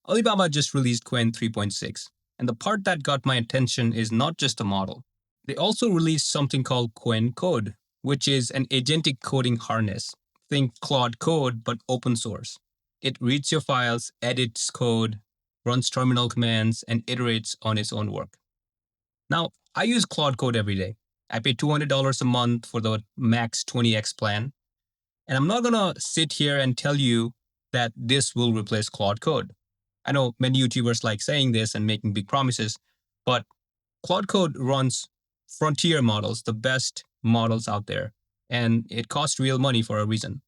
Alibaba just released Qwen 3.6, and the part that got my attention is not just a model. They also released something called Qwen Code, which is an agentic coding harness. Think Claude Code, but open source. It reads your files, edits code, runs terminal commands, and iterates on its own work. Now, I use Claude Code every day. I pay $200 a month for the max 20x plan. And I'm not going to sit here and tell you that this will replace Claude Code. I know many YouTubers like saying this and making big promises, but Claude Code runs frontier models, the best models out there, and it costs real money for a reason.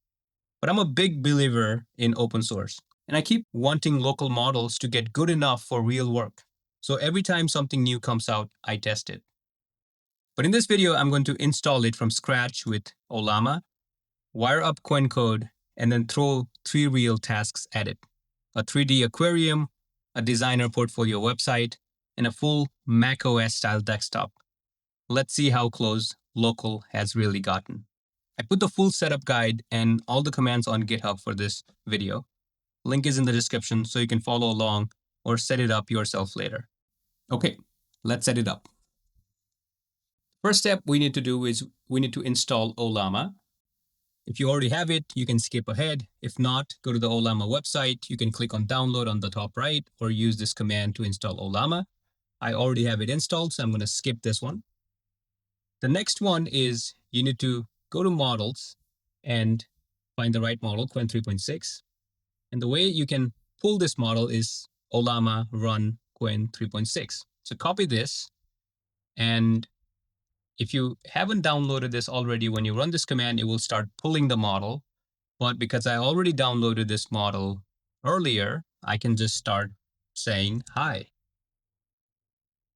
But I'm a big believer in open source, and I keep wanting local models to get good enough for real work. So every time something new comes out, I test it. But in this video, I'm going to install it from scratch with Ollama, wire up Qwen Code, and then throw 3 real tasks at it. A 3D aquarium, a designer portfolio website, and a full macOS style desktop. Let's see how close local has really gotten. I put the full setup guide and all the commands on GitHub for this video. Link is in the description so you can follow along or set it up yourself later. Okay, let's set it up. First step we need to do is we need to install Ollama. If you already have it, you can skip ahead. If not, go to the Ollama website. You can click on download on the top right or use this command to install Ollama. I already have it installed, so I'm going to skip this one. The next one is you need to go to models and find the right model, Qwen 3.6. And the way you can pull this model is Ollama run Qwen 3.6. So copy this, and if you haven't downloaded this already, when you run this command, it will start pulling the model. But because I already downloaded this model earlier, I can just start saying hi.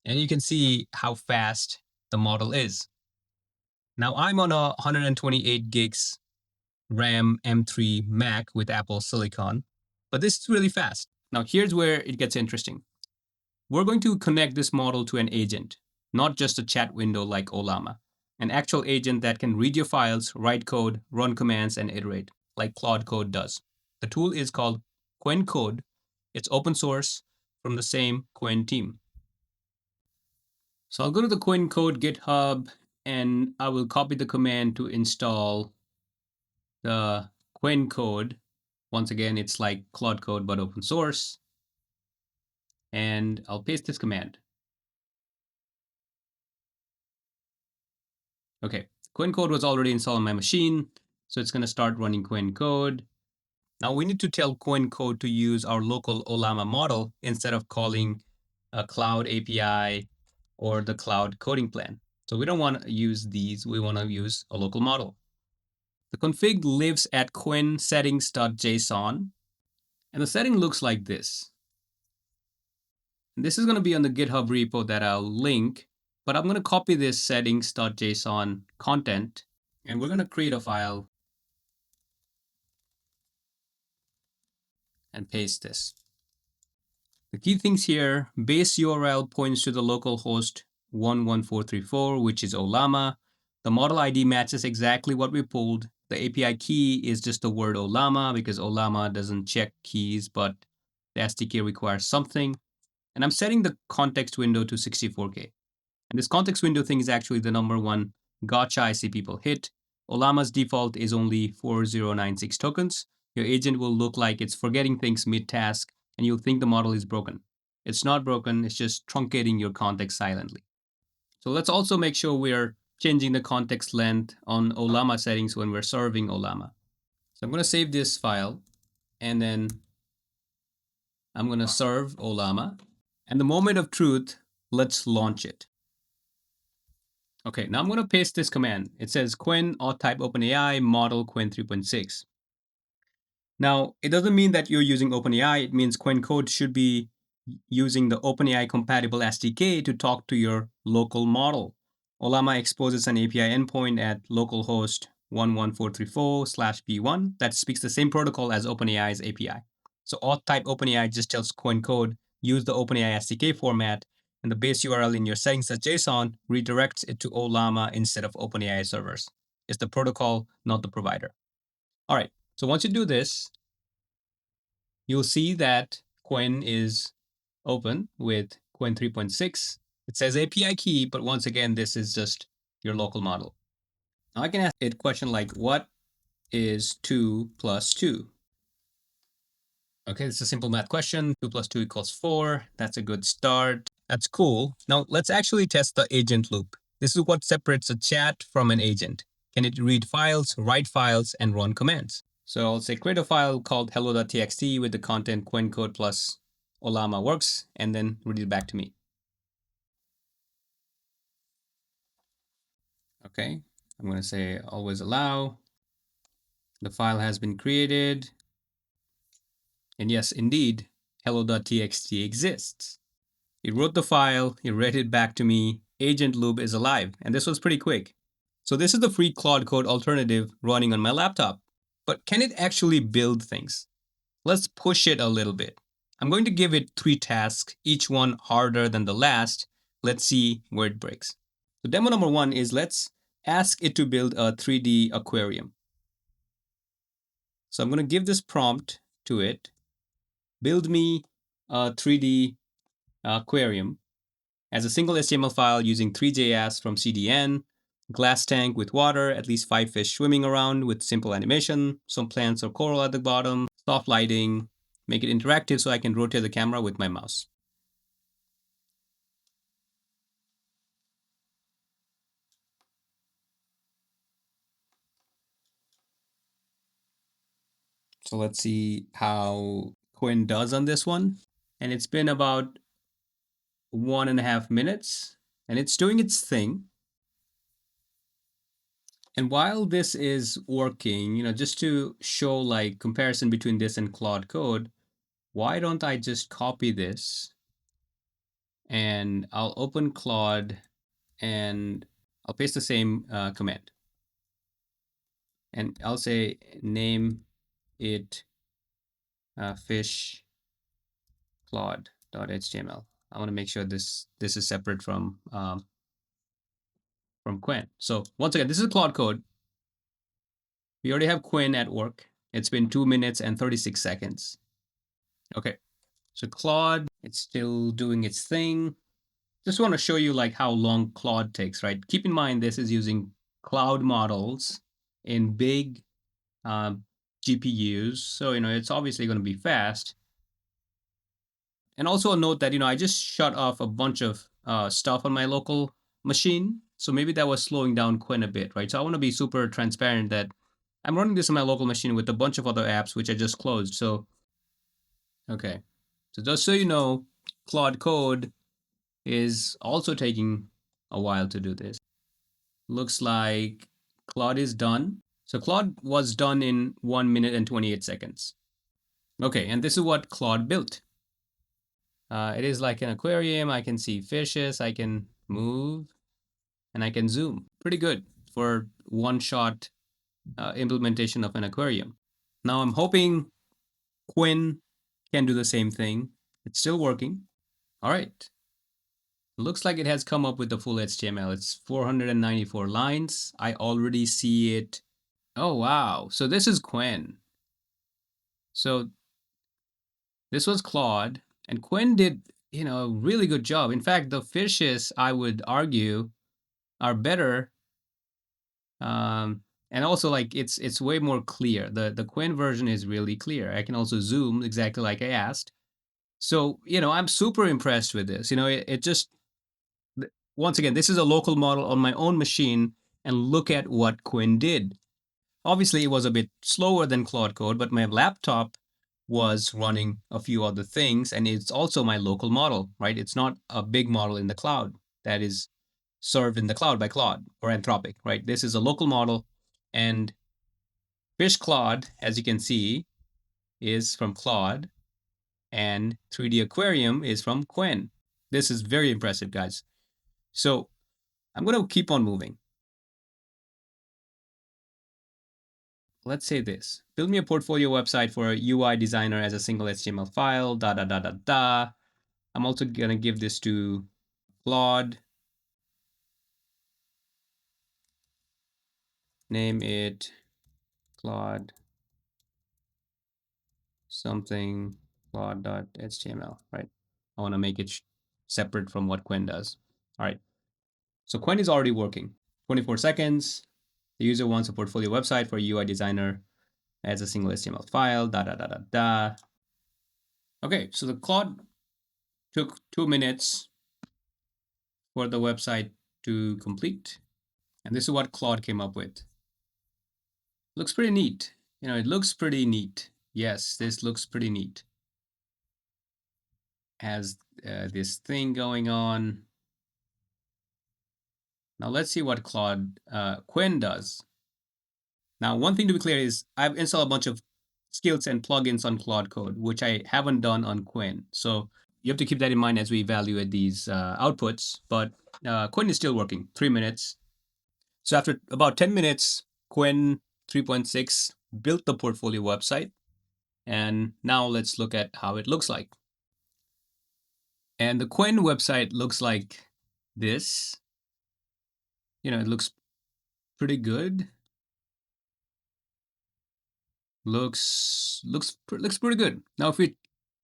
And you can see how fast the model is. Now I'm on a 128 gigs RAM M3 Mac with Apple Silicon, but this is really fast. Now here's where it gets interesting. We're going to connect this model to an agent, not just a chat window like Ollama, an actual agent that can read your files, write code, run commands, and iterate, like Claude Code does. The tool is called Qwen Code. It's open source from the same Qwen team. So I'll go to the Qwen Code GitHub, and I will copy the command to install the Qwen Code. Once again, it's like Claude Code, but open source. And I'll paste this command. Okay, Qwen Code was already installed on my machine, so it's going to start running Qwen Code. Now we need to tell Qwen Code to use our local Ollama model instead of calling a cloud API or the cloud coding plan. So we don't want to use these, we want to use a local model. The config lives at Qwen settings.json, and the setting looks like this. And this is going to be on the GitHub repo that I'll link, but I'm going to copy this settings.json content, and we're going to create a file and paste this. The key things here, base URL points to the local host 11434, which is Ollama. The model ID matches exactly what we pulled. The API key is just the word Ollama because Ollama doesn't check keys, but the SDK requires something. And I'm setting the context window to 64K. And this context window thing is actually the number one gotcha I see people hit. Ollama's default is only 4096 tokens. Your agent will look like it's forgetting things mid-task, and you'll think the model is broken. It's not broken, it's just truncating your context silently. So let's also make sure we're changing the context length on Ollama settings when we're serving Ollama. So I'm going to save this file, and then I'm going to serve Ollama. And the moment of truth, let's launch it. Okay, now I'm going to paste this command. It says Qwen auth type OpenAI model Qwen 3.6. Now, it doesn't mean that you're using OpenAI. It means Qwen Code should be using the OpenAI compatible SDK to talk to your local model. Ollama exposes an API endpoint at localhost 11434/b1 that speaks the same protocol as OpenAI's API. So auth type OpenAI just tells Qwen Code use the OpenAI SDK format, and the base URL in your settings.json redirects it to Ollama instead of OpenAI servers. It's the protocol, not the provider. All right, so once you do this, you'll see that Qwen is open with Qwen 3.6. It says API key, but once again, this is just your local model. Now I can ask it a question like, what is 2 plus 2? Okay, it's a simple math question. 2 plus 2 equals 4. That's a good start. That's cool. Now let's actually test the agent loop. This is what separates a chat from an agent. Can it read files, write files, and run commands? So I'll say create a file called hello.txt with the content Qwen code plus Ollama works, and then read it back to me. Okay, I'm going to say always allow. The file has been created. And yes, indeed, hello.txt exists. It wrote the file, it read it back to me. Agent loop is alive, and this was pretty quick. So this is the free Claude Code alternative running on my laptop. But can it actually build things? Let's push it a little bit. I'm going to give it 3 tasks, each one harder than the last. Let's see where it breaks. So demo number 1 is let's ask it to build a 3D aquarium. So I'm going to give this prompt to it. Build me a 3D aquarium as a single HTML file using 3JS from CDN, glass tank with water, at least 5 fish swimming around with simple animation, some plants or coral at the bottom, soft lighting, make it interactive so I can rotate the camera with my mouse. So let's see how Qwen does on this one. And it's been about 1.5 minutes and it's doing its thing. And while this is working, just to show like comparison between this and Claude Code, why don't I just copy this and I'll open Claude and I'll paste the same command. And I'll say name it fish Claude.html. I want to make sure this is separate from Qwen. So once again, this is Claude Code. We already have Qwen at work. It's been 2 minutes and 36 seconds. Okay, so Claude, it's still doing its thing. Just want to show you like how long Claude takes, right? Keep in mind this is using cloud models in big GPUs, so it's obviously going to be fast. And also a note that I just shut off a bunch of stuff on my local machine, so maybe that was slowing down Qwen a bit, right? So I want to be super transparent that I'm running this on my local machine with a bunch of other apps which I just closed. So okay, so just so you know, Claude Code is also taking a while to do this. Looks like Claude is done. So Claude was done in 1 minute and 28 seconds. Okay, and this is what Claude built. It is like an aquarium. I can see fishes, I can move, and I can zoom. Pretty good for one-shot implementation of an aquarium. Now I'm hoping Qwen can do the same thing. It's still working. All right. Looks like it has come up with the full HTML. It's 494 lines. I already see it. Oh, wow. So this is Qwen. So this was Claude, and Qwen did, a really good job. In fact, the fishes, I would argue, are better. And also, like, it's way more clear. The Qwen version is really clear. I can also zoom exactly like I asked. So, I'm super impressed with this. It just, once again, this is a local model on my own machine, and look at what Qwen did. Obviously, it was a bit slower than Claude Code, but my laptop was running a few other things, and it's also my local model, right? It's not a big model in the cloud that is served in the cloud by Claude or Anthropic, right? This is a local model, and Fish Claude, as you can see, is from Claude, and 3D Aquarium is from Qwen. This is very impressive, guys. So I'm going to keep on moving. Let's say this. Build me a portfolio website for a UI designer as a single HTML file, da da da da da. I'm also going to give this to Claude. Name it Claude something Claude.html, right? I want to make it separate from what Qwen does. All right. So Qwen is already working. 24 seconds. The user wants a portfolio website for a UI designer as a single HTML file, da da da da da. Okay, so the Claude took 2 minutes for the website to complete. And this is what Claude came up with. Looks pretty neat. It looks pretty neat. Yes, this looks pretty neat. Has this thing going on. Now let's see what Qwen does. Now, one thing to be clear is I've installed a bunch of skills and plugins on Claude Code, which I haven't done on Qwen. So you have to keep that in mind as we evaluate these outputs. But Qwen is still working, 3 minutes. So after about 10 minutes, Qwen 3.6 built the portfolio website. And now let's look at how it looks like. And the Qwen website looks like this. It looks pretty good. Looks pretty good. Now, if we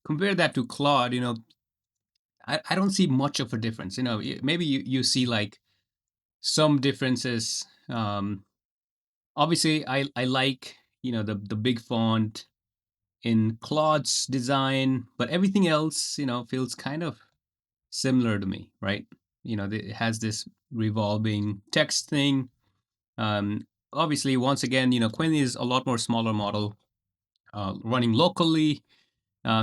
compare that to Claude, I don't see much of a difference. Maybe you see like some differences. Obviously, I like the big font in Claude's design, but everything else feels kind of similar to me, right? It has this revolving text thing. Obviously, once again, Qwen is a lot more smaller model, running locally.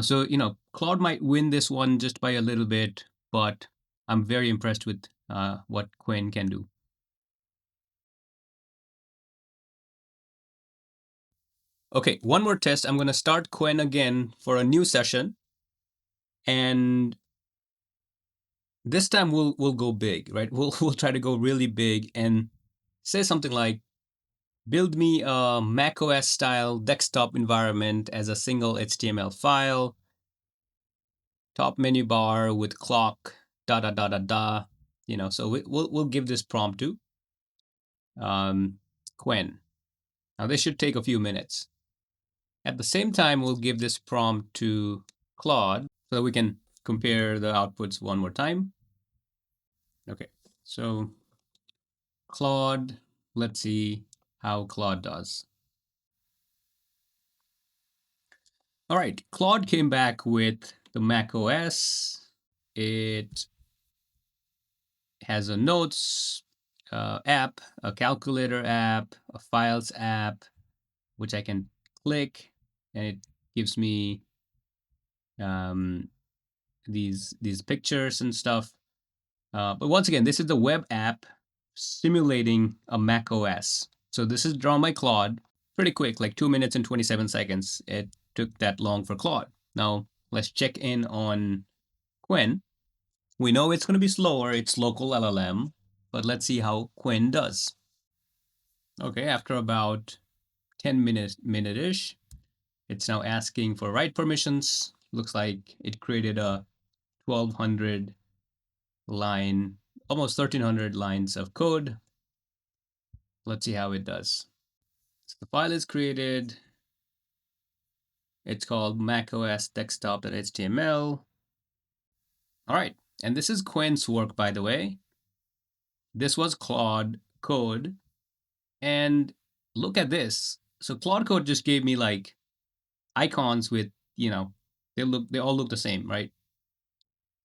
So Claude might win this one just by a little bit, but I'm very impressed with what Qwen can do. Okay, one more test. I'm going to start Qwen again for a new session, and this time we'll go big, right? We'll try to go really big and say something like, build me a macOS style desktop environment as a single HTML file, top menu bar with clock, da da da da da. So we'll give this prompt to Qwen. Now this should take a few minutes. At the same time, we'll give this prompt to Claude so that we can compare the outputs one more time. Okay, so Claude, let's see how Claude does. All right, Claude came back with the Mac OS. It has a notes app, a calculator app, a files app, which I can click, and it gives me these pictures and stuff. But once again, this is the web app simulating a Mac OS. So this is drawn by Claude. Pretty quick, like 2 minutes and 27 seconds. It took that long for Claude. Now let's check in on Qwen. We know it's going to be slower. It's local LLM, but let's see how Qwen does. Okay, after about 10 minute-ish, it's now asking for write permissions. Looks like it created a 1200 line, almost 1300 lines of code. Let's see how it does. So the file is created. It's called macOS desktop.html. All right, and this is Qwen's work, by the way. This was Claude Code, and look at this. So Claude Code just gave me like icons with, they all look the same, right?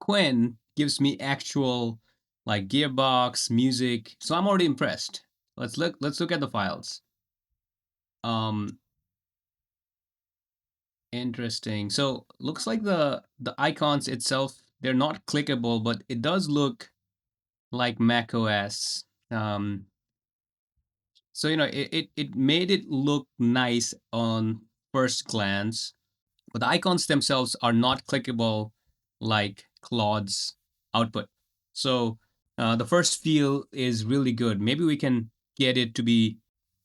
Qwen gives me actual like gearbox, music. So I'm already impressed. Let's look at the files. Interesting. So looks like the icons itself, they're not clickable, but it does look like Mac OS. So it made it look nice on first glance, but the icons themselves are not clickable like Claude's output. So the first feel is really good. Maybe we can get it to be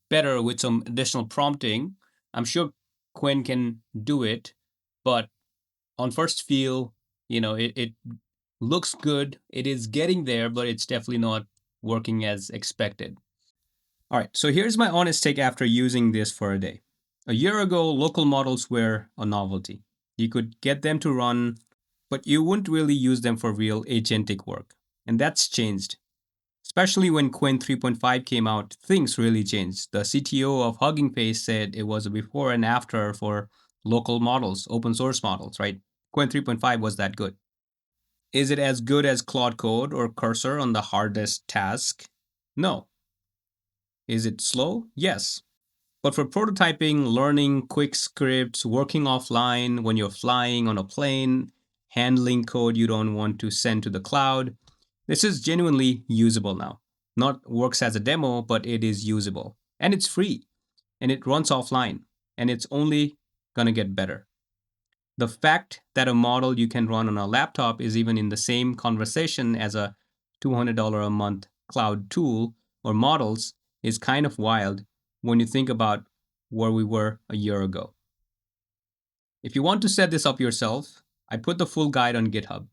better with some additional prompting. I'm sure Qwen can do it, but on first feel, it looks good. It is getting there, but it's definitely not working as expected. All right, so here's my honest take after using this for a day. A year ago, local models were a novelty. You could get them to run, but you wouldn't really use them for real agentic work. And that's changed. Especially when Qwen 3.5 came out, things really changed. The CTO of Hugging Face said it was a before and after for local models, open source models, right? Qwen 3.5 was that good. Is it as good as Claude Code or Cursor on the hardest task? No. Is it slow? Yes. But for prototyping, learning quick scripts, working offline when you're flying on a plane, handling code you don't want to send to the cloud, this is genuinely usable now. Not works as a demo, but it is usable. And it's free. And it runs offline. And it's only going to get better. The fact that a model you can run on a laptop is even in the same conversation as a $200 a month cloud tool or models is kind of wild when you think about where we were a year ago. If you want to set this up yourself, I put the full guide on GitHub.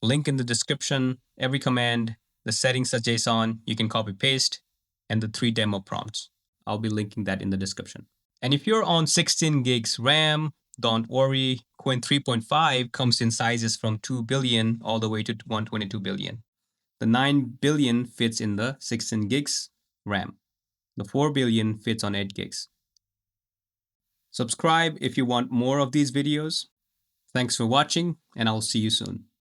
Link in the description, every command, the settings.json, you can copy paste, and the 3 demo prompts. I'll be linking that in the description. And if you're on 16 gigs RAM, don't worry, Qwen 3.5 comes in sizes from 2 billion all the way to 122 billion. The 9 billion fits in the 16 gigs RAM. The 4 billion fits on 8 gigs. Subscribe if you want more of these videos. Thanks for watching, and I'll see you soon.